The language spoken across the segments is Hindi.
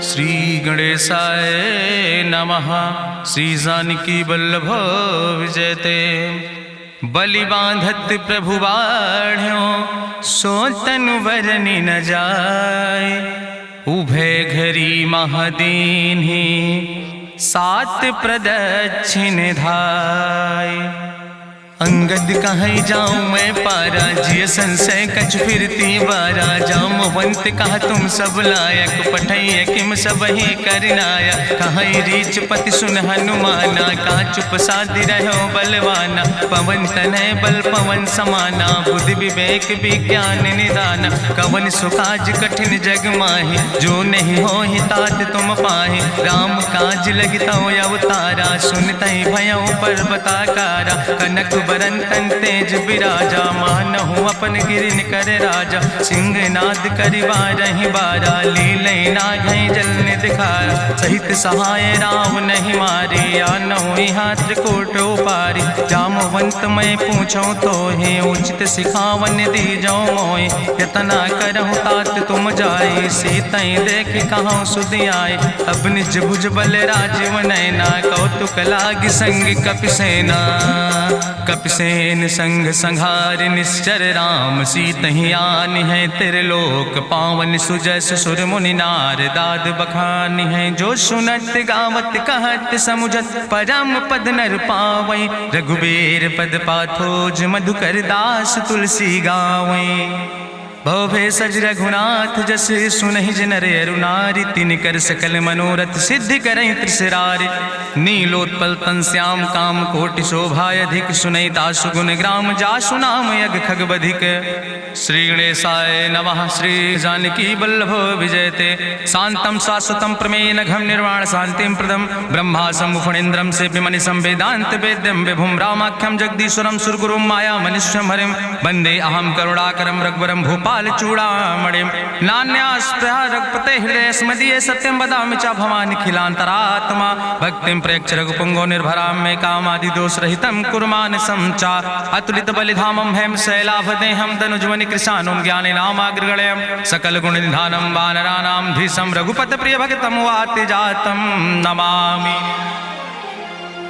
श्री गणेशाय नमः। श्री जानकी वल्लभ विजयते। बलि बांधत प्रभु बाढ़ो सो तनु बरनि न जाय। उभय घरी महादीन्हि सात प्रदक्षिण धाय। अंगद कहीं जाऊं मैं पारा जिय संशय कछ फिरती बारा। जामवंत कहा तुम सब लायक पठैय किम सब ही करनाया। कहीं रीच पति सुन हनुमाना कहा चुप साधि रहो बलवाना। पवन तनय बल पवन समाना बुद्धि विवेक विज्ञान निदाना। कवन सुकाज कठिन जग माहि जो नहीं हो ही तात तुम पाहि। राम काज लगता अवतारा सुनतहि भयो पर्वताकारा। कनक बरन तन तेज बिराजा मानहु अपन गिरिन कर राजा। सिंह नाद करिवा रही बारा लीले नागई जल दिखारा। सहित सहाय राम नहीं मारे आनहु हाथ कोट पारी। जामवंत मैं पूछो तो हे उचित सिखावन दी जाओ मोय। यतना करहु तात तुम जाए सीतई देख कहूँ सुध आए। अब निज भुज बल राजीव नैना कौतुक लाग संग कपिसेना। कपिसेन संग संहार निश्चर राम सीतहि आनि है त्रिलोक पावन। सुजस सुर मुनि नार दाद बखानि है। जो सुनत गावत कहत समुझत परम पद नर पावै। रघुबीर पद पाथोज मधुकर दास तुलसी गावै। भवे सज रघुनाथ जस सुनहि जिनर अरुनारि। तिनकर सकल मनोरथ सिद्धि करहि त्रिसरारि। नीलोत्पल तन श्याम काम कोटि शोभाय अधिक। सुनहि दासु गुण ग्राम जासु नाम यज्ञ खग बधिक। श्री गणेशाय नमः। श्री जानकी वल्लभ विजयते। शांतम शाश्वतम प्रमेय नघम निर्वाण शांतिम प्रदम। ब्रह्मा शंभु फणीन्द्रम सेव्यमणि संवेदांत वेद्यम विभुम रामाख्यम जगदीश्वरम सुरगुरुम माया मनुष्यम हरिम। वंदे अहम करुणाकरम रघुवरम भूपाल चूड़ामणिम। नान्यास्पृहा रघुपते हृदय स्मदीये सत्यम वदामि च भवानि खिलांतरात्मा। भक्तिम प्रेक्ष रघुपुंगो निर्भराम मे कामादि दोष रहितम कुर्मान समचा। अतुलित बलिधामम हेम शैलाभदेहम दनुजवनि कृशानुम ज्ञाने नामाग्रगणयम। सकल गुण निधानम वानराणाम धीसम रघुपत प्रिय भक्तम वाति जातम नमामि।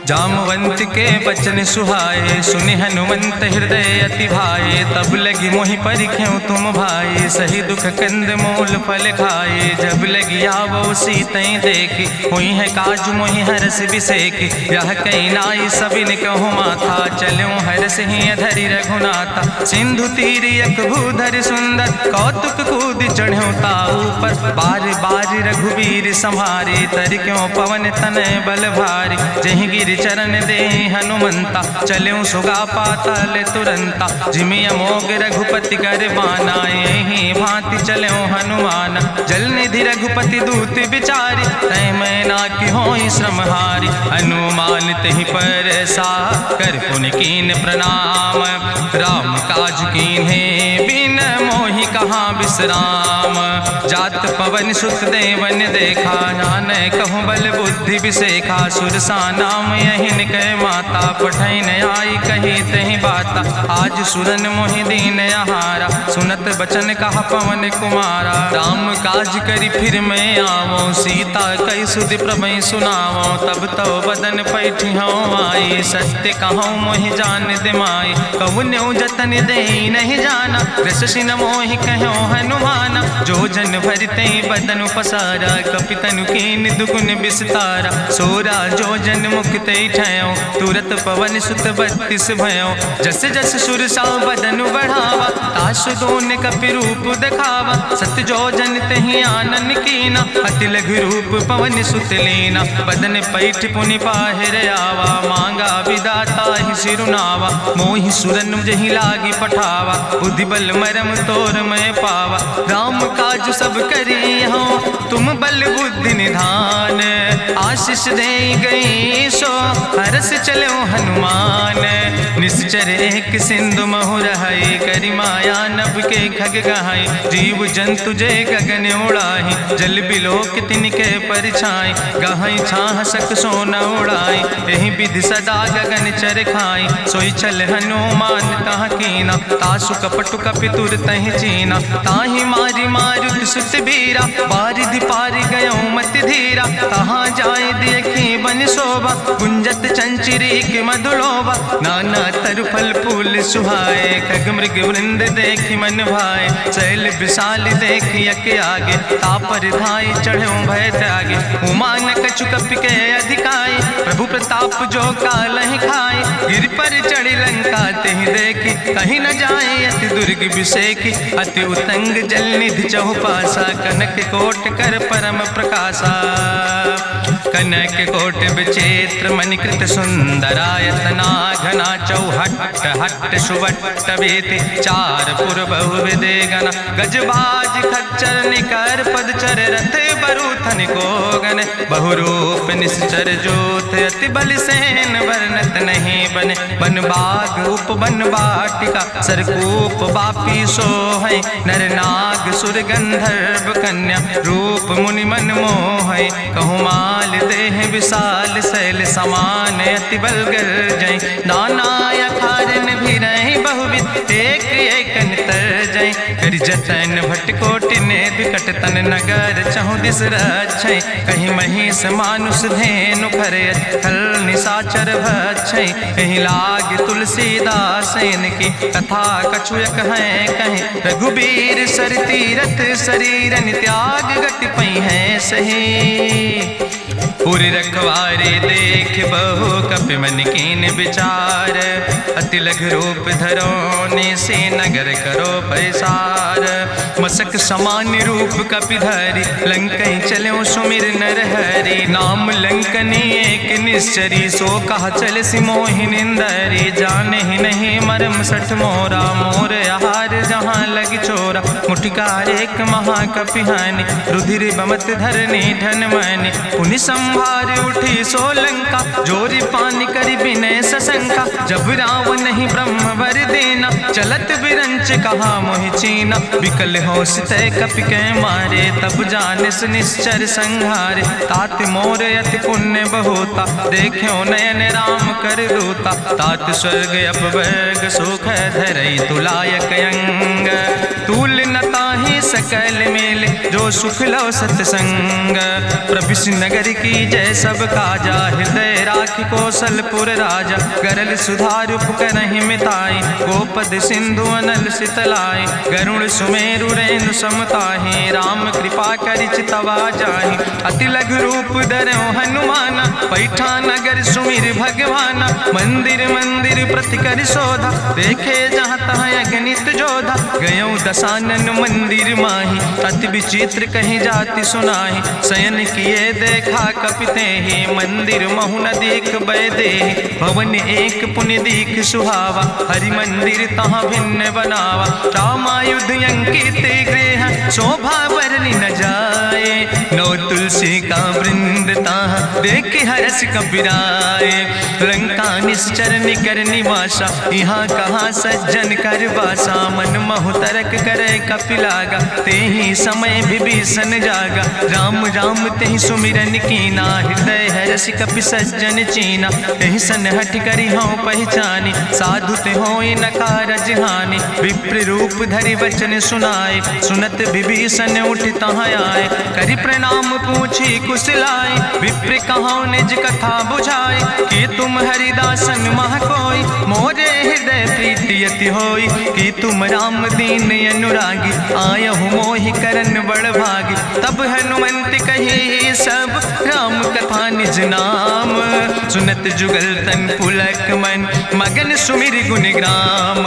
जामवंत के बचन सुहाए सुनि हनुमंत हृदय अति भाए। तब लगी मोहि परिख्यों तुम भाई सही दुख कंद मूल फल खाए। जब लगी आवो सीतई देखी हुई है काज मोहि हरस बिसेखी। यह कई नाई सबिन कहु माथा चलूं हरस ही अधरि रघुनाथा। सिंधु तीर यक भूधर सुंदर कौतुक कूद चढ़्यो ताऊ पर। बार बार रघुबीर संहारे तर क्यों पवन तनय बल भारी। जहि गिर चरण दे हनुमंता चल्यों सुगा पाताल तुरंता। जिमि अमोघ रघुपति कर बाना यही भांति चल्यों हनुमान। जल निधि रघुपति दूत बिचारी तय मैं ना कि होई श्रमहारी। हनुमान तहि पर सा कर पुनि कीन प्रणाम। राम काज कीन्हे बिन मोहि कहाँ विश्राम। जात पवन सुत देवन देखा नानय कहूँ बल बुद्धि विसेखा। सुरसा नाम यहिन कह माता पठैन आई कही तहि बाता। आज सुरन मोहि दीन आहारा सुनत बचन कहा पवन कुमारा। राम काज करी फिर मैं आवो सीता कई सुधि प्रभु सुनावो। तब तो बदन पैठी हूँ आई सत्य कहूँ मोहि जान दिमाई। कहुन्यु जतन दे नहीं जाना रससिन मोहि कहो हनुमाना। जो जन भरते बदन पसारा कपितनु कीन दुगुन विस्तारा। सोरा जो जन मुक्ते ठयो तुरत पवन सुत 32 भयो। जस जस सुरसा बदन बढ़ावा तासु दोन कपि रूप दिखावा। सत जो जन तहि आनन कीना अति लघु रूप पवन सुत लीना। बदन पैठ पुनि पाहिर आवा मांगा विदाता ही सिरुनावा। मोहि सुरन जहि लागी पठावा बुद्धि बल मरम तोर मैं पावा। राम काज सब करी हो तुम बल बुद्धि निधान। आशीष दे गई सो हरस चलो हनुमान। निश्चर एक सिंधु महु रहाई करी माया नभ के खग गहाई। जीव जंतु जे गगन उड़ाही जल बिलोक तिनके परछाई। गहाई छाह सक सोना उड़ाई यही विधि सदा गगन चर खाई। सोई चल हनुमान तहाँ कीना तासु कपटु कपि तुर तहि चीना। ताहि मारी मारुत सुत बीरा बारिधि पारि गयो मति धीरा, कहाँ जाए देखी बन शोभा, गुंजत चंचरी की मधुलोभा, नाना तरु फल फूल सुहाए, खग मृग वृंद देखी मन भाए, शैल विशाल देखी यके आगे, तापर धाय चढ़ो भय त्यागे, उमान कछु कपि के अधिकाई, प्रभु प्रताप जो कालहि खाए, गिर पर चढ़ी लंका तेहि देखी, कहीं न जाए अति दुर्ग विषेखी, अति उतंग जल निधि चहुपासा, कनक कोट कर परम प्रकाशा, कनक कोट विचित्र मणिकृत सुंदरायतना, घना चौहट्ट हट्ट सुवट्ट वेति, चार पुर बहु विदे गण, गजबाज खच्चर निकर पदचर, रथ बरूथन को गण, बहुरूप निश्चर जोत, अति बल सेन वर्णत नहीं बने, बन बाग उप बन बाटिका, सरकूप बापी सोहै, नर नाग सुर गंधर्व कन्या, रूप मुनि मन मोहै, कहूँ माल देह विशाल शैल समान, अति बल गर्जै, नाना अखारन भी रही बहुविध, एक एक तर जय, कर जतन भटकोटि ने विकट तन नगर, चहु दिस रक्षै, कहीं महिष मानुष धेनु खरे, खल निशाचर भक्षै, कहीं लाग तुलसीदास इनकी, कथा कछुयक है कहीं, रघुबीर सर तीरथ शरीरन त्याग गति पई है सही, पूरी रखवारे देख बहु कपि मन कीन विचार, अति लघु रूप धरोने से नगर करो पैसार, मसक समान रूप कपि धरि, लंकई चलो सुमिर नर हरि, नाम लंकनी एक निश्चरी, सो कहा चल सिमोहि निंदरी, जाने ही नहीं मरम सठ मोरा, मोर आहार जहाँ लग चोरा, मुठिकार एक महाकपि हानि, रुधिर बमत धरनी धन मनि, पुनि संभार उठी सोलंका, जोरी पानी करी विनय सशंका, जब रावण नहीं ब्रह्म वर देना, चलत बिरंच कहा मोहि चीना, विकल होश तय कपि के मारे, तब जानिस निश्चर संहारे, तात मोर अति पुण्य बहुता, देख्यो नयन राम कर दूता, तात स्वर्ग अपवर्ग सुख धरई तुलायक अंग, तूल न ताहि सकल मेल, जो सुख लो सत्संग, प्रभिस नगर की जय सब काजा, हृदय राखि कौशलपुर राजा, गरल सुधार उपकरहि मिताई, गोपद सिंधु अनल सितलाई, गरुड़ सुमेरु रेणु समताहि, राम कृपा करि चितवा जाहि, अति लघु रूप धरौ हनुमाना, पैठा नगर सुमिर भगवाना, मंदिर मंदिर प्रति कर शोधा, देखे जहाँ तहाँ अगणित जोधा, गयौ दशानन मंदिर माही, अति विचित्र कहीं जाति सुनाही, शयन किए देखा कपिते ही, मंदिर महु न देख बैदे, भवन एक पुण्य दीख सुहावा, हरि मंदिर तहाँ भिन्न बनावा, रामायुध अंकित गृह, शोभा बरली न जाए, नौ तुलसी का वृंद तहाँ देख हरस कपिराए, लंका निश्चर निकर निवासा, यहाँ कहाँ सज्जन कर बासा, मन महु तरक करे कपिलागा, ते ही समय विभीषण जागा, राम राम तेहि सुमिरन कीना, हृदय हरस कपि सज्जन चीना, तेहि सन हठ करी हूँ पहचानी, साधु ते होई न कारज हानि, विप्र रूप धरि वचन सुनाए, सुनत विभीषण उठ तहाँ आए, करि प्रणाम पूछी कुशलाए, विप्र कहाँ निज कथा बुझाए, कि तुम हरिदासन मह कोई, मोरे हृदय प्रीति अति होई, कि तुम राम दीन अनुरागी, आयहु मोहि करन बड़ भागी, तब हनुमंत कही सब राम कथा निज नाम, सुनत जुगल तन पुलक मन, मगन सुमिर गुण ग्राम,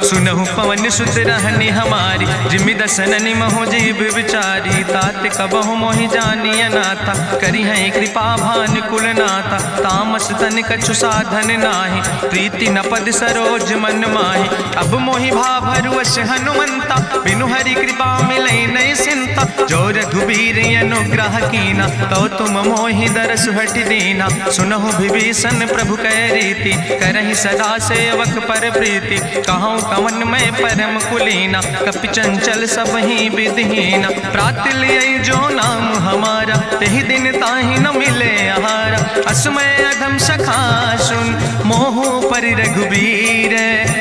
सुनहु पवन सुत रहनी हमारी, जिमि दसननि महु जीव विचारी, तात कबहु मोहि जानी अनाथा, करी है कृपा भान कुल नाथा, तामस तन कछु साधन नाही, प्रीति न पद सरोज मन माही, अब मोहि भाभरुवश हनुमंता, बिनु हरि कृपा मिलै नहीं सिंता, जो रघुबीर अनुग्रह कीना, तो तुम मोहि दरस हट दीना, सुनहु विभीषण प्रभु कै रीति, करहि सदा सेवक पर प्रीति, कहूँ कवन में परम कुलीना, कपि चंचल सब ही विधिहीना, प्रात लिय जो नाम हमारा, तेहि दिन ताहि न मिले आहारा, असमय अधम सखा सुन, मोहु पर रघुबीर,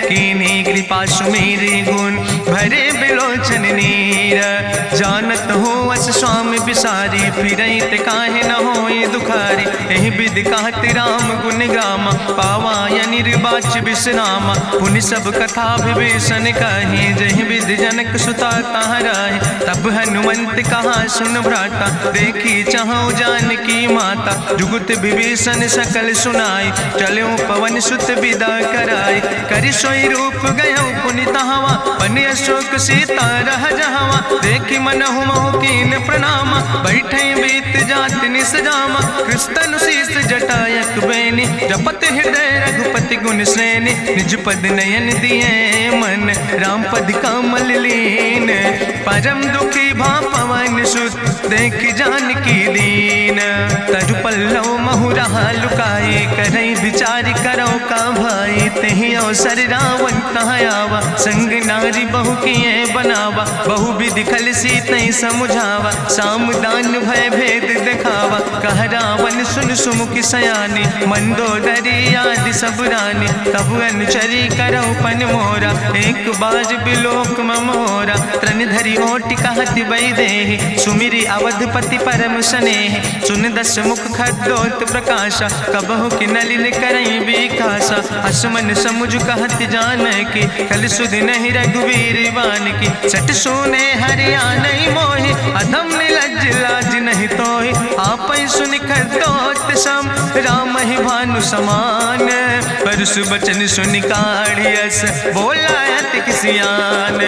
कीन्ही कृपा सुमेरि गुण, भरे बिलोचन नीर, जानत हो अस स्वामी बिसारी, फिरई ते काहे न होई दुखारी। एहि विधि कहत राम गुण गामा, पावा निर्बाच विश्रामा। पुनि सब कथा विभीषण कही, जहि विधि जनक सुता कहाँ रहे। तब हनुमंत कहा सुन भ्राता, देखी चाहूँ जानकी माता। जुगुत विभीषण सकल सुनाई, चलो पवन सुत विदा कराई। करि सोई रूप गयो पुनि तहवा, बन अशोक सीता रह जहवा। देखी मनहु महु कीन प्रणामा, बैठे बीत जात निस जामा। कृष्ण शीस जटायक बेनी, जपत हृदय रघुपति गुण श्रेणी। निज पद नयन दिए मन, राम पद कमल लीन। परम दुखी भा पवन सुत, देख जानकी दीन। तरु पल्लव महु रहा लुकाई, करई विचार करो का भाई। तेहि अवसर रावण तहाँ आवा, संग नारी बहु किए बनावा। बहु विधि खल सीतै समुझावा, साम दान भय भेद दिखावा। कह रावण सुन सुमुखी सयानी, मंदोदरी आदि सब रानी। तब अनुचरी करो पन मोरा, एक बार बिलोक ममोरा। त्रन धरि ओटि कहत बई देहि, सुमिरी अवधपति परम स्नेह। सुन दस मुख खद्योत प्रकाशा, कबहु कि नलिन करई बिकासा। असमन समुझ कहत जानकी, कल सुध नहीं रघुवीर बान की। सट सुने हरियाणई मोहि, अधम निलज्ज लाज नहीं तोहि। आपै सुनि खद्योत सम, राम ही भानु समान। परसु बचन सुनि काढ़ियस, बोला अति किसियान।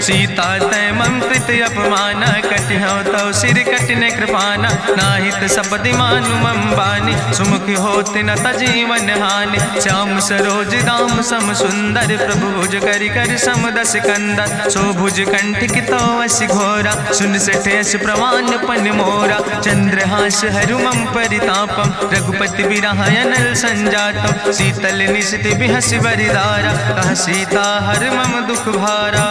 सीता तै मम कृत अपमाना, कटिहौ तौ सिर कटिन कृपाना। नाहित सपदि मानु मम बानी, सुमुख होत न तजीवन हानि। श्याम सरोज दाम सम सुंदर, प्रभु भुज करि कर सम दस कंदर। सो भुज कंठ कितो अस घोरा, सुन सठेस प्रमाण पन मोरा। चंद्रहास हरु मम परितापम, रघुपति बिरहायनल संजातम। शीतल निशित बिहस बरिदारा, कह सीता हर मम दुख भारा।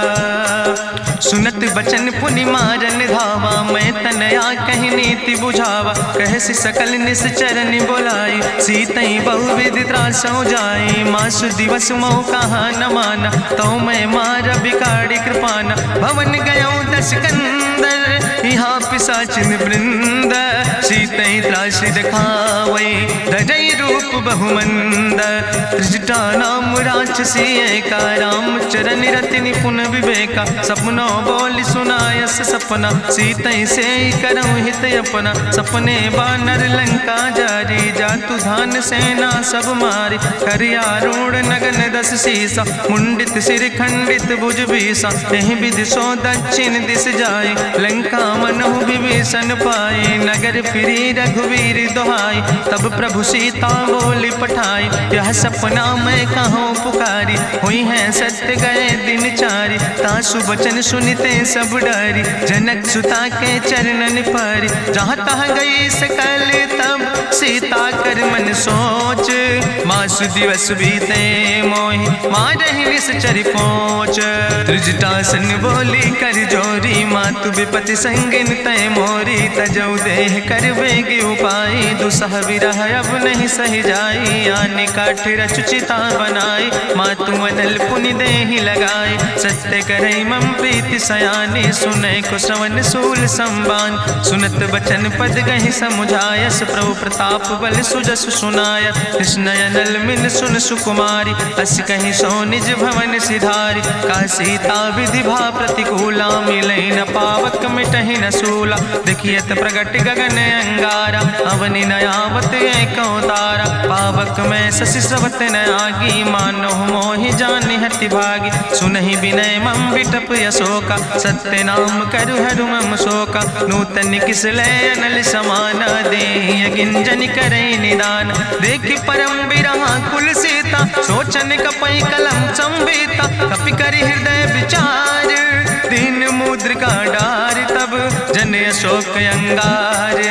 सुनत बचन पुनि मारन धावा, मैं तनया कहि नीति बुझावा। कहसि सकल निश्चरन बोलाई, सीतई बहुविधि त्रासौ जाई। मासु दिवस मोह कहा न माना, तो मैं मार बिकाड़ी कृपाना। भवन गयो दस कंदर, यहाँ पिशाचिन वृंद। सीतई त्रास दिखावई, धजई रूप बहुमंद। त्रिजटा नाम राक्षसी एका, राम चरण रति निपुण विवेका। सपनो बोल सुनायस सपना, सीतई से करऊँ हित अपना। सपने बानर लंका जारी, जातु धान सेना सब मारी। करियारूढ़ नगन दस सीसा, मुंडित सिर खंडित भुज बीसा। एहि विधि सो दक्षिण दिस जाय, लंका मनहु विभीषण पाए। नगर फिरी रघुवीर दोहाई, तब प्रभु सीता बोली पठाई। यह सपना मैं कहूँ पुकारी, हुई है सत्य गए दिन चारी। तासु बचन सुनते सब डरी, जनक सुता के चरणन पर। जहाँ तहाँ गई सकल तब, सीता कर मन सोच। मासु दिवस बीते मोहि, मारहि निश्चर पहुँच। त्रिजटासन बोली कर जोरी, मातु विपति संगिन तय मोरी। तजौ देह कर बेगी उपाय, दुसह विरह अब नहीं सही जाई। आने काठ रचुचिता बनाई, मातु मनल पुनि देहि लगाई। सत्य करई मम प्रीति सयानी, सुनै को श्रवण सूल संबान। सुनत बचन पद गहि समुझायस, प्रभु प्रताप बल सुजस सुनाय। कृष्णयनल मिन सुन सुकुमारी, अस कहि सो निज भवन सिधारी। का सीता विधि भा प्रतिकूला, मिलै न पावक मिटहि न सूला। देखियत प्रगट गगन अंगारा, अवनि नयावत एको तारा। पावक में शशि स्रवत न आगी, मानो मोहि जानि हति भागी। सुनहि विनय मम विटप यशोका, सत्य नाम करु हरु मम शोका। नूतन किस लय अनल समाना, देहि गिंजन करई निदान। देखि परम बिरहा कुल सीता, सोचन कपई कलम संवेता। कपि करि हृदय विचार, दीन मुद्रिका डार। तब जन अशोक अंगार,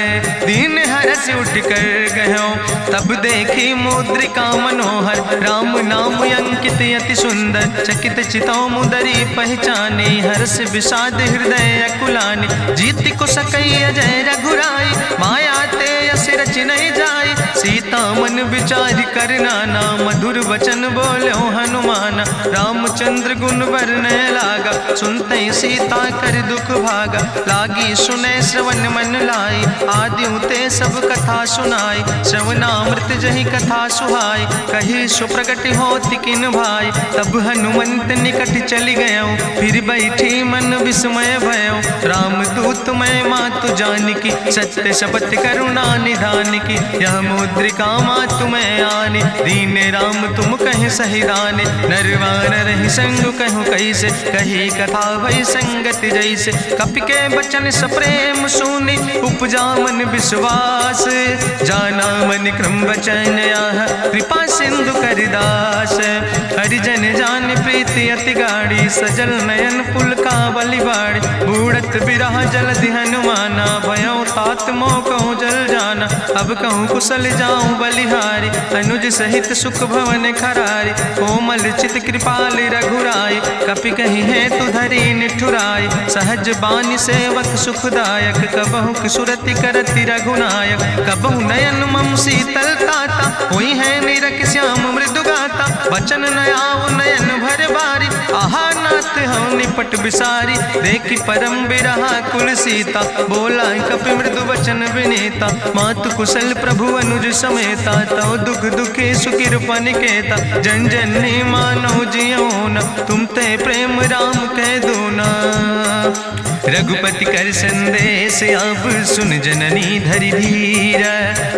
दीन हरस उठ कर गयो। तब देखी मुद्रिका मनोहर, राम नाम अंकित अति सुंदर। चकित चितौ मुदरी पहचाने, हर्ष विषाद हृदय अकुलाने। जीत को सकई अजय रघुराई, माया ते यस रच नहीं जाई। सीता मन विचार कर नाना, मधुर वचन बोलो हनुमाना। रामचंद्र गुण वरने लागा, सुनते सीता कर दुख भागा, लागी सुने श्रवण मन लाई, आदियों ते सब कथा सुनाई, श्रवणामृत जही कथा सुहाई, कही सुप्रगट होति किन भाई, तब हनुमंत निकट चली गयो, फिर बैठी मन विस्मय भयो, राम दूत मैं मातु जानकी, सत्य शपथ करुणा निधान की, यह मुद्रिका मातु मैं आने, दीन राम तुम कहे सही दाने, नरवान रही संग कहूँ कैसे, कही कथा भई संगति जैसे, कपि के बचन सप्रेम सुनी, उपजा मन विश्वास, जाना मन क्रम वचन आह, कृपा सिंधु करिदास, हरिजन जान प्रीति अति गाड़ी, सजल नयन पुलकावली बाड़ी, बूढ़त बिरह जलधि हनुमाना, भयो तात मोह कहूँ जल जाना, अब कहूँ कुशल जाऊँ बलिहारी, अनुज सहित सुख भवन खरारी, कोमल चित कृपाल रघुराई, कपि कही है तु धरी निठुराई, सहज बानी सेवक सुखदायक, कबहु किशुरति करति रघुनायक, कबहु नयन मम शीतल ताता, हुई है निरख श्याम मृदु गाता, बचन नयाव नयन भर बारी, आहा नाथ हम निपट बिसारी, देखी परम बिरहा कुल सीता, बोला कपि मृदु वचन विनीता, मातु कुशल प्रभु अनुज समेता, तव दुख दुखी सुकृपा निकेता, जन जननी मानो जियो न, तुम ते प्रेम राम कह दो ना, रघुपति कर संदेश अब सुन जननी धरि धीर,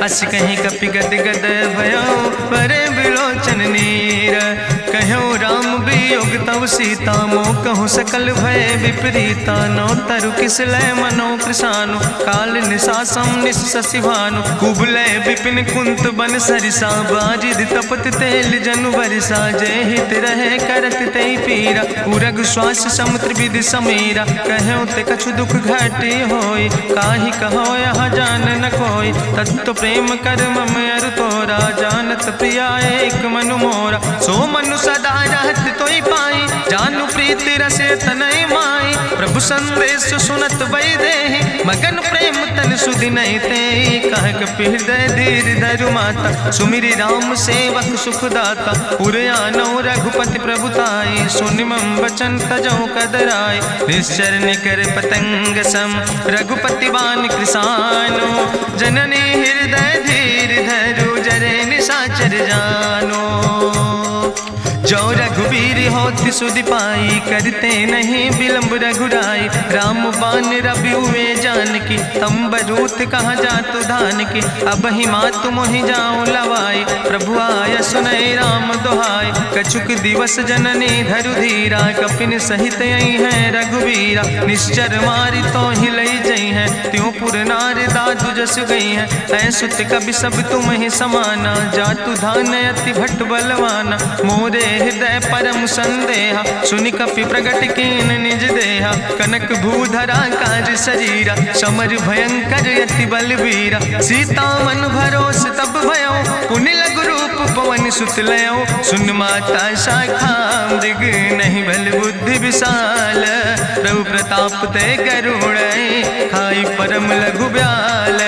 अस कहीं कपि गद गद भयो परे बिलोचन नीर, कहो राम वियोग तव सीता, मोह कहूँ सकल भय विपरीता, नौ तरु किस लय मनो कृशानु, काल निशासम निशि भानु, कुबलय विपिन कुंत बन सरिसा, बाजिद तपत तेल जनु बरिसा, जय हित रहे करत ते पीरा, उरग श्वास समुद्र विधि समीरा, कहो ते कछु दुख घटी होई, काहि कहो यहाँ जान न कोई, तत्व प्रेम कर मम अरु तोरा, जानत प्रिया एक मनु मोरा, सो मनु सदा रहत तोई पाई, जानु प्रीति रसे तनय माई, प्रभु संदेश सुनत वै देहि, मगन प्रेम तन सुधि नहीं ते, कह कपि हृदय धीर धरु माता, सुमिरि राम सेवक सुखदाता, उरयानो रघुपति प्रभुताई, सुनि मम वचन तजौ कदराई, निश्चर निकर पतंग सम, रघुपति बान कृसानो, जननी हृदय धीर धरु जरे निशाचर जानो, जो रघुवीर होति सुधि पाई, करते नहीं विलंब रघुराई, राम बान रवि हुए जानकी, तंबरूथ कहाँ जातु धान की, अब ही मातु मोहि जाऊँ लवाई, प्रभु आय सुनय राम दुहाई, कछुक दिवस जननी धरु धीरा, कपिन सहित यही है रघुवीरा, निश्चर मारी तो ही लई जई है, त्यों पुर नार दादु जस गई है, ऐसुत कभी सब तुम ही समाना, जातु धान अति भट्ट बलवाना, मोरे हृदय परम संदेहा, सुनि कपि प्रगट कीन निज देहा, कनक भूधरा काज शरीरा, समर भयंकर यति बलवीरा, सीता मन भरोस तब भयो, पुनि लघु रूप पवन सुत लयो, सुन माता शाखा मृग नहीं बल बुद्धि विशाल, प्रभु प्रताप ते गरुड़ खाई परम लघु ब्याल,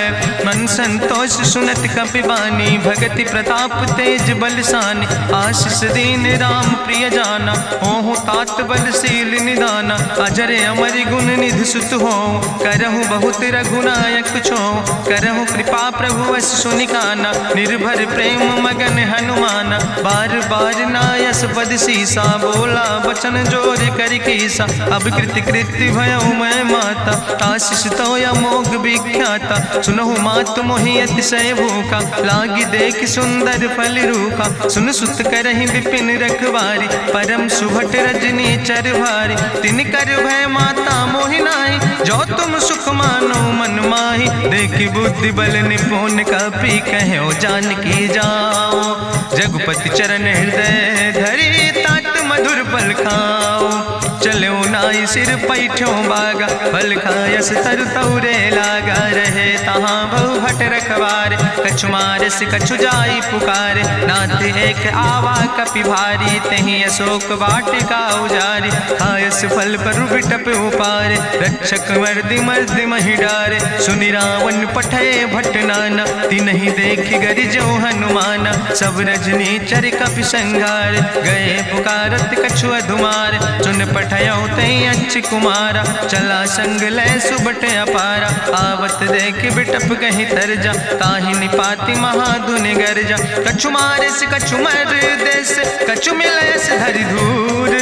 मन संतोष सुनत कपि बानी, भगति प्रताप तेज बलसानी, आशीष दीन राम प्रिय जाना, ओहु तात बलशील निदाना, अजर अमर गुण निधि सुत हो, करहु बहुत रघुनायक छो, करहु कृपा प्रभु वश सुनिकाना, निर्भर प्रेम मगन हनुमाना, बार बार नायस पद सीसा, बोला बचन जोर कर कीसा, अब कृति कृति भयो मैं माता, आशीष तो अमोघ विख्याता, सुनहु मातु मोहि अतिशय भूखा, लागी देख सुंदर फल रूखा, सुन सुत करहि विपिन रखवारी, परम सुभट रजनी चर भारी, तिन कर भय माता मोहि नाहि, जो तुम सुख मानो मन माहि, देखि बुद्धि बल निपुण कपि कहो जानकी जाओ, रघुपति चरण हृदय धरि तात मधुर फल खाओ, चलो नाई सिर पैठो बागा, फल खायस तरु तौरे लागा, रहे तहाँ बहु भट रखवारे। कछु मारस कछु जाई पुकारे, नाथ एक आवा कपि भारी। तहीं अशोक वाटिका उजारी, खायस फल पर बिटप उपारे। रक्षक मर्दि मर्दि महि डारे, सुनि रावण पठय भट नाना। तिन्हि देखि गरिजौ हनुमाना, सब रजनी चर कपि संघार। गए पुकारत कछु अधुमार, सुन पठयौ तई अच्छ कुमारा। चला संग लय सुबट अपारा, आवत देख बिटप कहीं तरजा। ताहि निपाति महाधुनि गर्जा, कछु मारिस कछु मर देस। कछु मिलयस धरि धूर,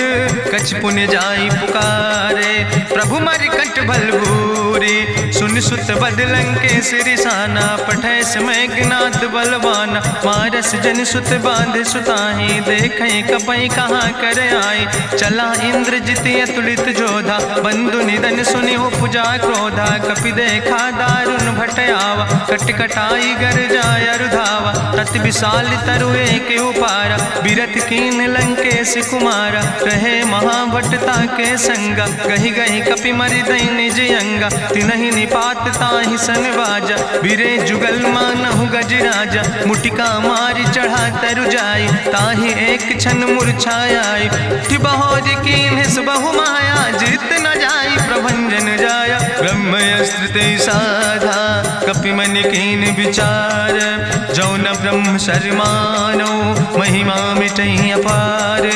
कछ पुण्य जाई पुकारे। प्रभु मरि कंठ भल भूरी, सुन सुत बद लंकेश रिसाना। पठय समय ज्ञात बलवाना, मारस जन सुत बांध सुताहि। देखें कपई कहाँ कर आए, चला इंद्रजित अतुलित जोधा। बंधु निधन सुनि उपजा क्रोधा, कपि देखा दारुण भट आवा। कट कटाई गर जाय रुधावा, तत विशाल तरु एक उपारा। बिरथ कीन लंकेश कुमारा, रहे महाभटता के संगा। गहि गहि कपि मरि दई निज अंगा, तिन्हि निपात ताहि सन बाजा। बिरे जुगल मानहु गजराजा, मुटिका मारि चढ़ा तरु जाई। ताहि एक क्षण मूर्छाई, बहोज कीन्हिस बहु माया। जीत न जाई प्रभंजन जाया, ब्रह्मयस्त्र ते साधा। कपि मन कीन विचार, जो न ब्रह्म शर्मानो। महिमा मिटई अपार,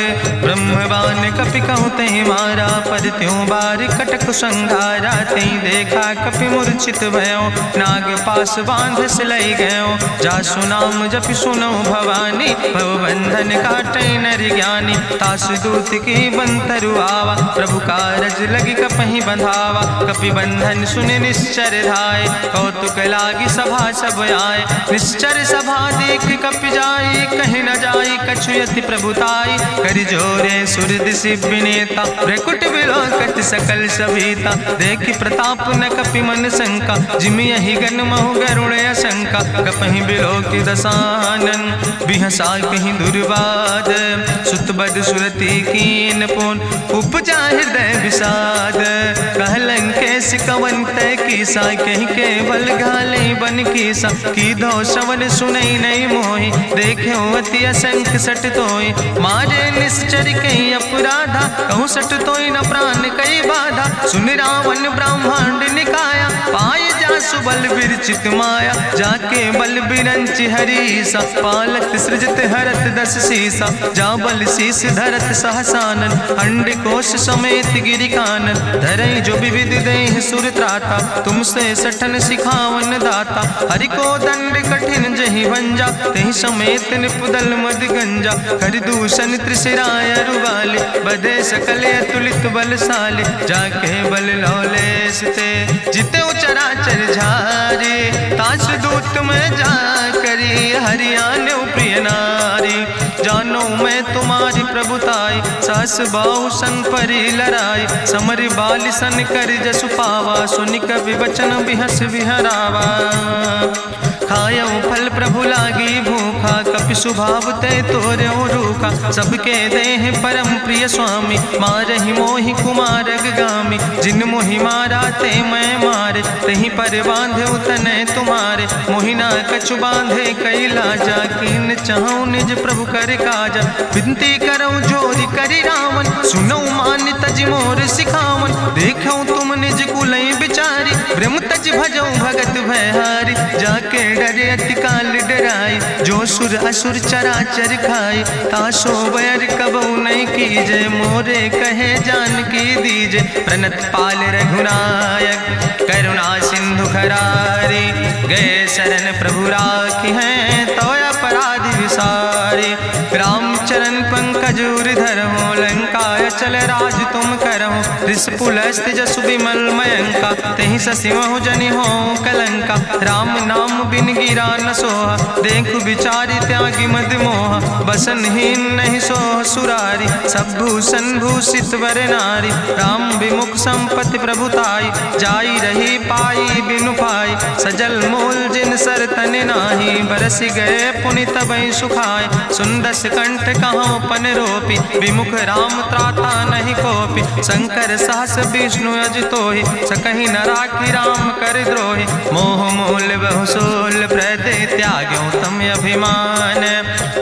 ब्रह्मवान कपि कहु तहि मारा। पर त्यों बार कटक संघारा, तई देखा कपि मूर्छित भयो। नाग पास बांध सिलई गयो, जासु नाम जपि सुनो भवानी। भव बंधन काटई नर ज्ञानी, तासु दूत की बंतरु आवा। प्रभु कारज लगी कपहि बंधावा, कपि बंधन सुनि निश्चर धाय। कौतुक लागी सभा सब आए, निश्चर सभा देख कपि जाई। कहीं न जाई कछु यति प्रभुताई, कर जोरे सुर दिसि विनेता। भ्रकुट विलोकत सकल सभीता, देखि प्रताप न कपि मन शंका। जिमि यहि गन महु गरुण शंका, कपहि बिलोकि दसानन। बिहसा कहीं दुर्वाद, सुत बद सुरति कीन पुन। उपजा हृदय विषाद, कहलन कैस कवन तय कीसा। कहीं केवल घाले बन कीसा, की दो श्रवण सुनई नहीं मोहि। देखे अति असंख सट तोय, मारे निश्चर कई अपराधा। कहूँ सट तोय न प्राण कई बाधा, सुन रावण ब्रह्मांड निकाया। पाय जासु बल विरचित माया, जाके बल बिरंचि हरीसा। पालत सृजत हरत दस सीसा, जा बल शीस धरत सहसानन। अंड कोश समेत गिरि कानन, धरई जो विविध देह सुर त्राता। तुमसे सठन सिखावन दाता, हरि को दंड कठिन जहि भंजा। तहि समेत निपुदल मद गंजा, कर दूषण त्रिशिराय रुवाले। बधे सकल अतुलित बलशाले, जाके बल लौलेस ते। जिते चराचर झारे, तास दूत में जा करी। हरियाणा प्रिय नारी, जानो मैं तुम्हारी प्रभुताई। सास बाहु सन परी लड़ाई, समर बाल सन कर जसु पावा। सुनि कवि वचन बिहस विहरावा, खायो फल प्रभु लागी भूखा। कपि स्वभाव ते तोर्यो रूखा, सबके देह परम प्रिय स्वामी। मारहि मोहि कुमारग गामी, जिन मोहि मारा ते मैं मारे। तहीं पर बांधे तने तुम्हारे, मोहिना कछु बांधे कई लाजा। कीन चाहूं निज प्रभु कर काजा, विनती करऊं जोरी करी रावण। सुनऊ मान तज मोर सिखावन, देखऊं तुम निज कुलई बिचारी। ब्रह्म तज भजऊं भगत भयहारी, जाके डरे अति काल डराई। जो सुर असुर चराचर खाई, तासो बैर कबऊ नहीं कीजे। मोरे कहे जान की दीजे, प्रणत पाल रघुनायक। करुणा सिंधु खरारी, गए शरण प्रभु राखी हैं। तो अपराध विसारी, रामचरण पंकज उर धरहु। लंकाय चल राज तुम करहु, रिसपुलस्त जसु विमल मयंका। तहि ससिमहु जनि हो कलंका, राम नाम बिन गिरा न सोहा। देखु विचारि त्यागी मद मोहा, बसनहीन नहीं सोह सुरारी। सब भूषण भूषित वर नारी, राम विमुख संपत्ति प्रभुताई। जाई रही पाई बिनु पाई, सजल मूल जिन सर तन नाही। बरस गए पुनि तबहि सुखाए। सुंदस कंठ कहाँ पन रोपी, विमुख राम त्राता नहीं कोपी। शंकर सहस विष्णु अजितोहि, सकहि न राखी राम कर द्रोहि। मोह मूल बहुसूल प्रदे त्याग्यो तम अभिमान।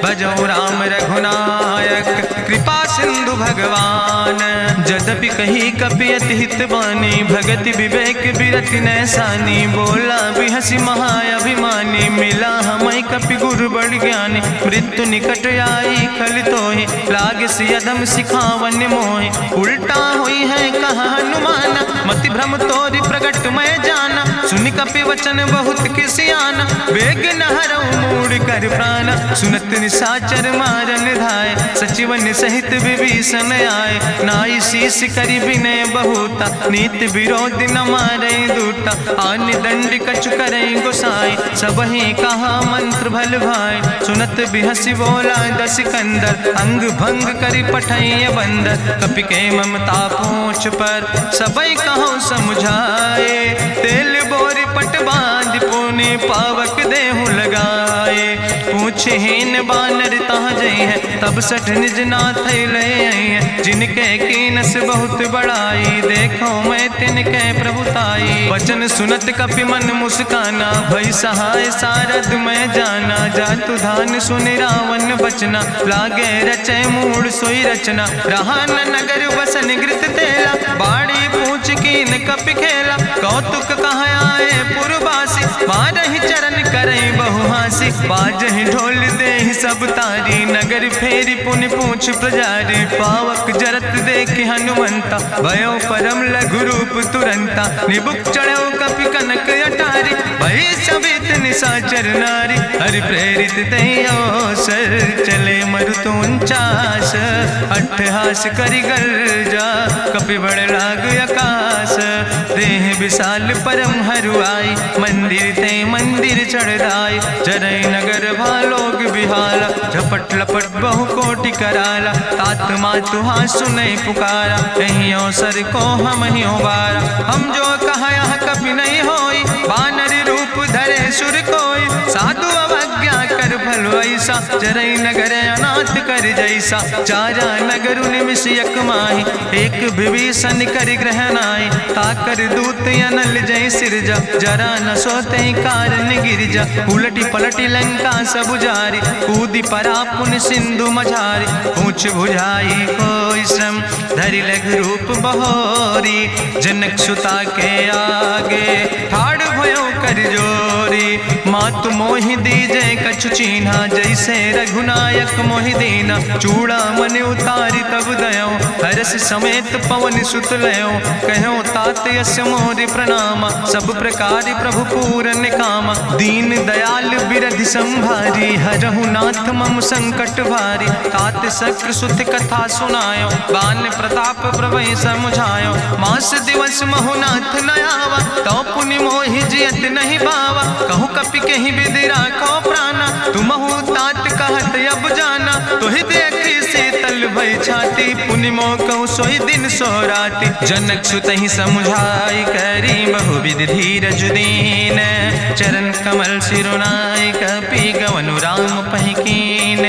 भजो राम रघुनायक कृपा सिंधु भगवान। यद्यपि कही कपि अति हित बानी, भगति विवेक बिरति नैसानी। बोला बिहसि महाअभिमानी, मिला हमै कपि गुरु बड़ ज्ञानी। मृत्यु निकट आई खल तोहि, लागे सियदम सिखावन मोहि। उल्टा हुई है कहा हनुमाना, मति भ्रम तोरि प्रगट मैं जाना। सुनि कपि वचन बहुत किसियाना, बेग न हरऊ मूढ़ कर प्राण। सुनत निशाचर मारन धाय, सचिवन सहित विभीषण आए। नाई शीस करि विनय बहुता, नीति विरोध न मारे दूता। आन दंड कछु करे गोसाई, सबहि कहा मंत्र भल भाई। सुनत बिहसि बोला दस कंदर, अंग भंग करि पठैय बंदर। कपि के ममता पूछ पर, सबई कहूँ समुझाए। तेल बोरी पट बांध पुनि पावक देहु लगाए। पूछहीन बानर तहाँ जई है, तब सठ निज नाथ ले आई है। जिनके कीनस बहुत बड़ाई, देखो मैं तिनके प्रभुताई। वचन सुनत कपि मन मुस्काना, भई सहाय सारद मैं जाना। जातु धान सुनि रावण बचना, लागे रचे मूढ़ सोई रचना। रहा न नगर बसन घृत तेला, बाड़ी पूछ कीन कपि खेला। कौतुक कहाँ आए पुरवासी, मारहि चरण करई बहु हासी। बाजहि ढोल देहि सब तारी, नगर फेरी पुनि पूछ प्रजारी। पावक जरत देख हनुमंता, भयो परम लघु रूप तुरंता। निबुक चढ़ो कपि कनक अटारी, भई सबित निशाचर नारी। हरि प्रेरित तहि अवसर, चले मरुत 49। अट्ठहास करि गर्जा, कपि बड़ लाग आकाश। देह विशाल परम हरुआई, मंदिर ते मंदिर चढ़ाई। जरई नगर भालोग बिहाला, झपट लपट बहु कोटि कराला। तात मातु हाँ सुनै पुकारा, कहीं अवसर को हम ही उबारा। हम जो कहा यहाँ कभी नहीं होई, बानर रूप धरे सुर कोई। साधु अवज्ञा कर भल ऐसा, जरई नगर अनाथ कर जैसा। चारा नगर निमिष यक माही, एक विभीषण कर ग्रह नाई। ताकर दूत अनल जय सिरजा, जरा न सोते कारण गिरजा। उलटी पलटी लंका सब जारी, कूदी परा पुन सिंधु मझारी। पूछ बुझाई कोई श्रम, धरि लघु रूप बहोरी। जनक सुता के आगे, ठाड़ भयो कर जोरी। मातु मोहि दीजे कछु चीन्हा, जैसे रघुनायक मोहि दीना। चूड़ा मन उतारी तब दयो, हरस समेत पवन सुत लयो। कहो तात यस मोरि प्रणामा, सब प्रकार प्रभु पूरन कामा। दीन दयाल बिरधि संभारी, हरहु नाथ मम संकट भारी। तात शक्र सुत कथा सुनायो, बान प्रताप प्रभय समुझायो। मास दिवस महु नाथ न आवा, तो पुनि मोहि जियत नहीं बावा। कहूँ कपि कहीं विधि राखो प्राणा, तुमहु तात कहत अब जाना। तुहि देखी शीतल भई छाती, पुनि मोह कहूँ सोई दिन सो राति। जनक सुतहि समुझाई, करी बहुविधि धीरज दीन। चरण कमल सिरुनाई, कपि गवनु राम पहि कीन।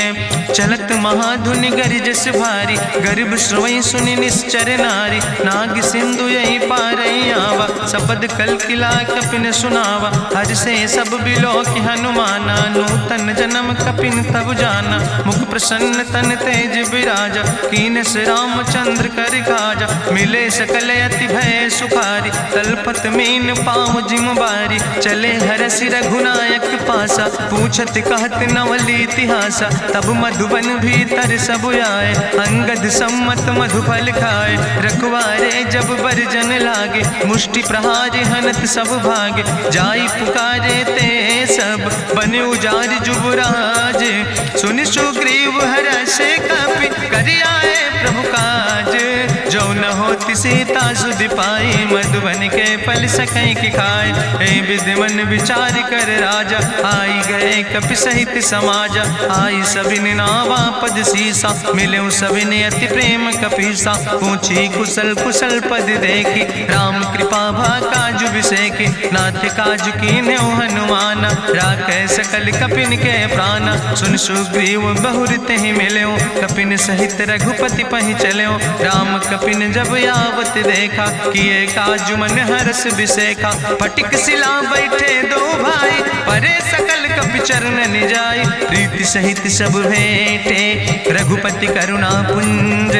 चलत महाधुनि गरिजस भारी, गर्भ श्रोई सुनि निश्चर नारी। नाग सिंधु यही पारई आवा, सबद कल किला कपिन सुनावा। हर से सब बिलो कि हनुमाना, नूतन जन्म कपिन तब जाना। मुख प्रसन्न तन तेज विराजा, कीनस रामचंद्र कर काजा। मिले सकल अति भय सुखारी, तलपत मीन पाँव जिम बारी। चले हरसि रघुनायक पासा, पूछत कहत नवल इतिहासा। तब मधुबन भीतर सब आए, अंगद सम्मत मधुफल खाए। रखवारे जब बरजन लागे, मुष्टि प्रहारे हनत सब भागे। जाई पुकारे ते सब, बने उजार जुबराज। सुनि सुग्रीव हर्षे कपि, करि आए प्रभु काज। जो न होति सीता सुध पाई, मधुबन के फल सकैं की खाए। ए विधि मन विचार कर राजा, आई गए कपि सहित समाजा। आई सबिन नावा पद सीसा, मिले सबिन अति प्रेम कपीसा। पूछी कुशल कुशल पद देखी, राम कृपा भा काजु विसेखी। नाथ काजु कीन्हे हनुमान, राखै सकल कपिन के प्राण। सुन सुग्रीव बहुर तेहि मिल्यो, कपिन सहित रघुपति पहि चल्यो। राम कपिन जब आवत देखा, किए काजु मन हरस विसेखा। फटिक सिला बैठे दो भाई, परे सकल कपि चरण जाय। प्रीति सहित सब भेंटे, रघुपति करुणा पुंज।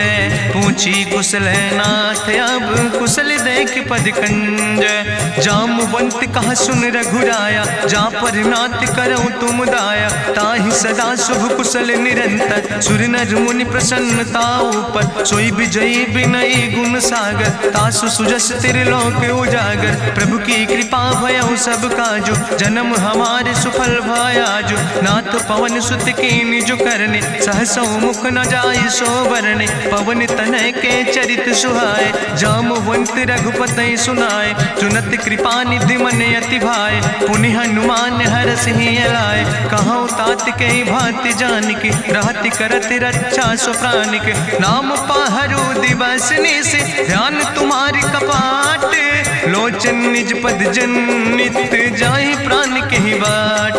पूछी कुशल नाथ, अब कुशल देख पद कंज। जामवंत कहा सुन रघुराया, जा पर नाथ करऊं तुम दाया। ताहि सदा शुभ कुशल निरंतर, सुर नर मुनि प्रसन्नता ऊपर। सोई विजयी विनयी गुण सागर, तासु सुजस त्रिलोक उजागर। प्रभु की कृपा भयउ सब काजु, जन्म हमारे सुफल भयाजु। नाथ पवन सुत कीन्हि जो करने, सहसौ मुख न जाय सो बरने। पवन तनय के चरित सुहाए, जामवंत रघुपति सुनाए। चुनत कृपा निधि मन अति भाए, पुनि हनुमान हरषि लाए। कहौं तात के भांति जानकी, रहति करत रक्षा सो प्राणिक। नाम पाहरु दिवस निश, ध्यान तुम्हारी कपाट। लोचन निज पद जनित, जाहि प्राण के ही बाट।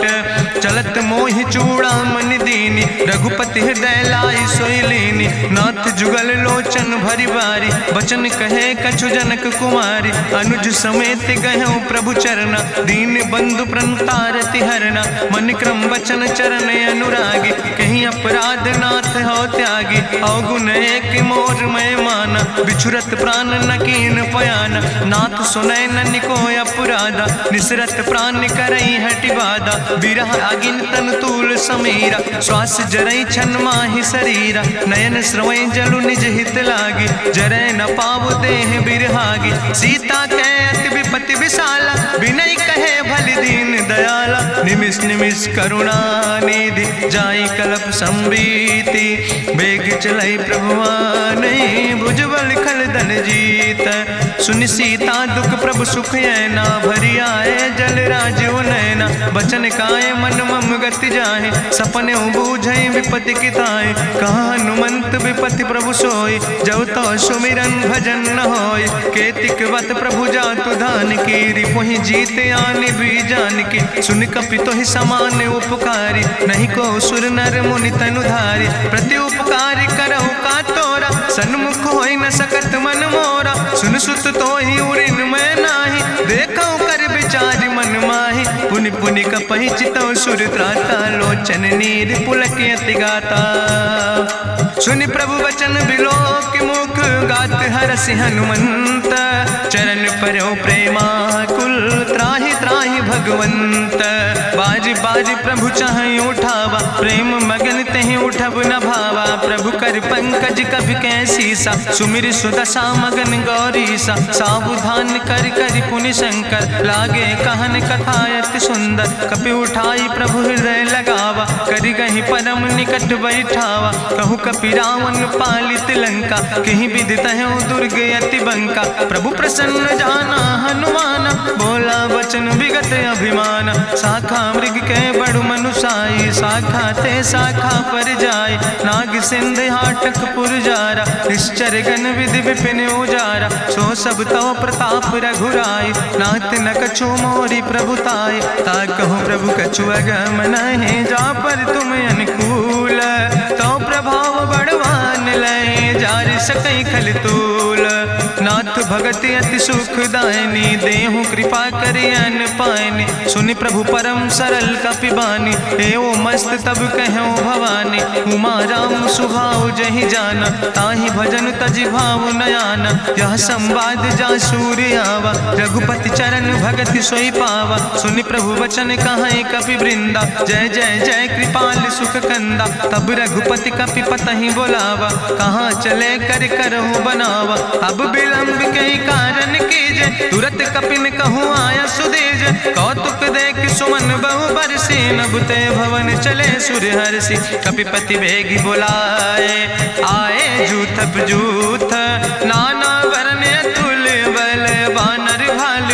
चलत मोहि चूड़ामणि दीनी, रघुपति हृदय लाई सोई लीनी। नाथ जुगल लोचन भरि बारी, बचन कहे कछु जनक कुमारी। अनुज समेत गहऊँ प्रभु चरना, दीन बंधु प्रणतारति हरना। मन क्रम वचन चरण अनुरागी, कहीं अपराध नाथ हो त्यागी। अवगुण एक मोर मैं माना, बिछुरत प्राण न कीन पयाना। नाथ सुनय ननि को अपराधा, निसरत प्राण करई हटि बाधा। बिरह अगिन तन तूल समीरा, श्वास जरई छन माहि शरीरा। नयन श्रवई जलु निज हित लागी, जरय न पाव देह बिरहागी। सीता के अति विपति विशाला, विनय कहे भलि दीन दयाला। निमिष निमिष करुणा निधि, जाई कलप संबीति। बेग चलई प्रभुआनहि, भुजबल खल धन जीत। सुनि सीता दुख प्रभु सुख ऐना, भरि आए जल राजो नैना। बचन काए मन मम गति जाहे, सपने बूझई विपति किताए। कहा हनुमंत विपति प्रभु सोई, जब तो सुमिरन भजन न होय। केतिक वत प्रभु जातु धान की, रिपुहि जीत आने भी जान की। सुन कपि तोहि समान उपकारी, नहीं को सुर नर मुनि तनु धारी। प्रति उपकारी करहु का तोरा, सन्मुख होई न सकत मन मोरा। सुन सुत तोहि उरिन मैं नाही, देखौ कर विचार मन माहि। पुनि पुनि कपहि चितौ सुर त्राता, लोचन नीर पुलक अति गाता। सुनि प्रभु वचन बिलोक मुख, गात हरषि हनुमंत। चरण परौ प्रेमाकुल, त्राहि त्राहि भगवंत। बाज बाज प्रभु चाहि उठावा, प्रेम मगन तेहि उठब न भावा। प्रभु कर पंकज कभि कैसीसा, सुमिर सुदशा मगन गौरीसा। सावधान कर कर पुनि शंकर, लागे कहन कथा अति सुंदर। कपि उठाई प्रभु हृदय लगावा, करि गहि परम निकट बैठावा। कहु कपि रावण पालित लंका, कहि विधि तहु दुर्ग अति बंका। प्रभु प्रसन्न जाना हनुमाना, बोला वचन विगत अभिमान। शाखा मृग के बड़ु मनुसाई, शाखा ते शाखा पर जाय। नाग सिंध हाटक पुरजारा, निश्चर गण विधि विपिन उजारा। सो सब तव प्रताप रघुराई, नाथ न कछु मोरी प्रभुताई। ताकहु प्रभु कछु अगम नहीं, जा पर तुम अनुकूल। तो प्रभाव बड़वान लय, जार सकई खल तूल। नाथ भगति अति सुखदायनी, देहु कृपा करि अन पायनि। सुनि प्रभु परम सरल कपिबानी, एवं मस्त तब कहूँ भवानी। उमा राम सुभाव जहि जाना, ताहि भजन तजि भाव नयाना। यह संवाद जा सूर्य आवा, रघुपति चरण भगति सोई पावा। सुनि प्रभु वचन कहाई कपि वृंदा, जय जय जय कृपाल सुख कंदा। तब रघुपति कपि पतहि बोलावा, कहाँ चले कर करहु बनावा। अब विलंब कई कारण कीजे, तुरत कपिन कहूँ आया सुदेज। कौतुक देख सुमन बहु बरसी, नभते भवन चले सूर्य हर्षि। कपिपति बेगी बुलाए, आए जूथ जूथ नाना वरने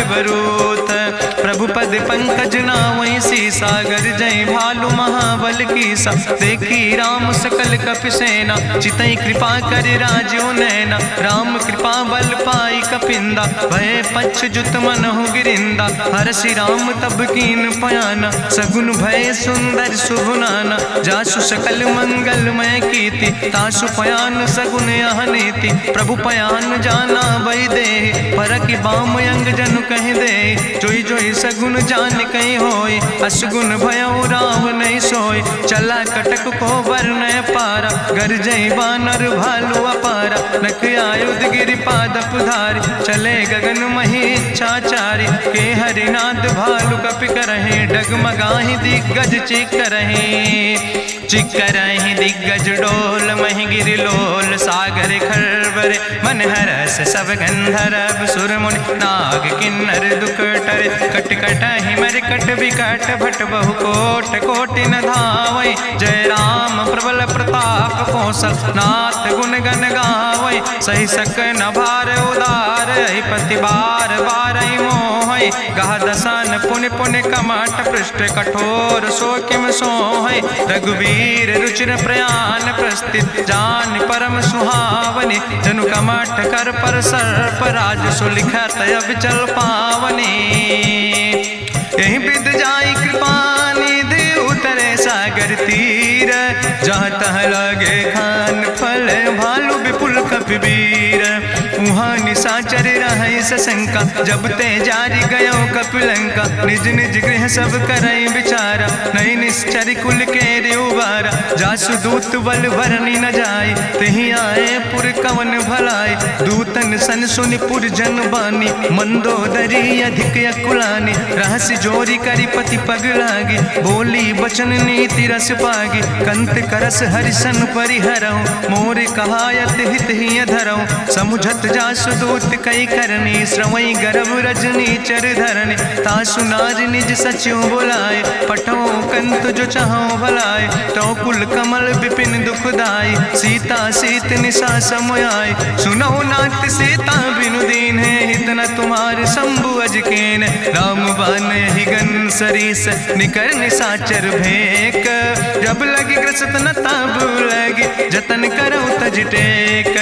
बरूथ। प्रभु पद पंकज नावै सागर जय भालु महाबल कीसा। देखी राम सकल कपि सेना चितई कृपा कर राजो नैना। राम कृपा बल पाई कपिंदा भय पछ जुत मनहु गिरिंदा। हरषि राम तब कीन पयाना सगुन भय सुंदर शुभ नाना। जासु सकल मंगलमय कीर्ति तासु पयान सगुन यह नीति। प्रभु पयान जाना भई दे परखि बाम अंग जनु कह दे। जोई जोई सगुन जान कहीं होय असगुन भयो राम नहीं सोय। चला कटक को वर्ण पारा गरजई बानर भालू अपारा। नख आयुध गिरि पादप धारी चले गगन मही इच्छाचारी। के हरिनाद भालु कपि करहि डगमगाहि दिग्गज चिकरहि दिग्गज डोल महि गिरि लोल। सागर खरबर मन हरस सब गंधर्व सुर मुनि नाग किन्नर दुख टरे। कट कटहि मरकट विकट भट बहु कोट कोटि न धावै। जय राम प्रबल प्रताप कौशल नाथ गुण गण गावै। सही सक न भार उदार पति बार बार मोहै। गह दसन पुनि पुनि कमठ पृष्ठ कठोर सो किम सोहै। रघुवीर रुचिर प्रयाण प्रस्थित जान परम सुहावनी। जनु कमठ कर पर सर्प राज सुलिखत अविचल पावनी। यही विद जाई कृपा निधि उतरे सागर तीर। जहाँ तह लगे खान फल भालू विपुल कपिवीर। उहाँ निशाचर रहै सशंका जब ते जारी गयो कपिलंका। निज निज गृह सब करई विचारा नहीं निश्चर कुल के उबारा। जासु दूत बल भरनी न जाय तेहि आए पुर कवन भलाई। दूतन सन सुनि पुर जन बानी मंदोदरी अधिक अकुलानी। रहस्य जोरी करी पति पग लागी बोली बचन नीति रस पागी। कंत करस हरिसन परिहरऊँ मोर कहायत हित ही धरऊँ। समुझत जासु दूत कई करनी श्रवई गर्भ रजनी चर धरनी। तासु नाज निज सचिव बुलाए पठो कंत जो चाहो भलाए। तो कुल कमल विपिन दुखदाई सीता सीत निशा समयाय। सुनो नाथ सीता बिनु दीन है हित न तुम्हार शंभु अजकेन। राम बान ही गन सरीस निकर निशाचर भेक। जब लगी ग्रसत न तब लगी जतन करो तज टेक।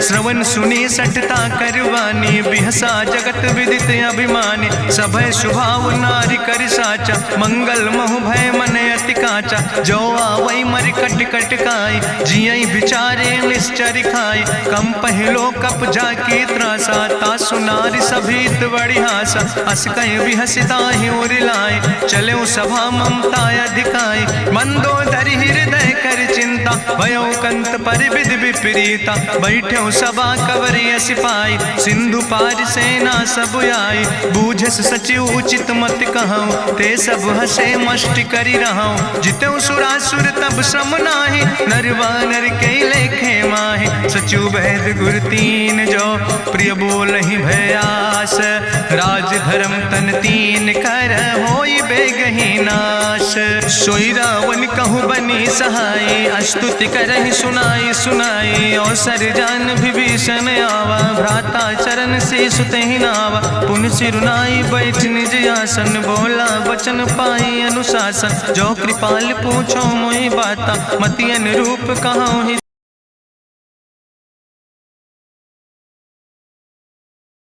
श्रवण सुनी सटता करवानी बिहसा जगत विदित अभिमानी। सभय स्वभाव नारी कर साचा मंगल महु भय मन अति काचा। जो आवै मर कट कट काई जियई बिचारे निश्चर खाई। कम पहलो कप जाकी त्रासा तासु नारी सभीत बड़ी हासा। अस कहीं बिहसिता ही उरिलाए चले सभा ममता अधिकाई। मंदोदरी हृदय कर चिंता भयो कंत पर विधि विपरीता। बैठो सभा कवरिय सिपाही सिंधु पार सेना सब आई। बूझस सचिव उचित मत कहूँ ते सब हसे मष्ट करी रहूँ। जितऊ सुरासुर तब श्रम नाही नर वानर के लेखे माहे। सचिव वैद गुर तीन जो प्रिय बोल ही भयास। राज धर्म तन तीन कर होई बेगही नाश। सोई रावण कहूँ बनी सहाय अस्तुति करहि सुनाई सुनाई। अवसर जान विभीषण आवा भ्राता चरण से सुतहि नावा। पुन सिरुनाई बैठ निज आसन बोला वचन पाई अनुशासन। जो कृपाल पूछो मोहि बाता मति अनुरूप कहूँ ही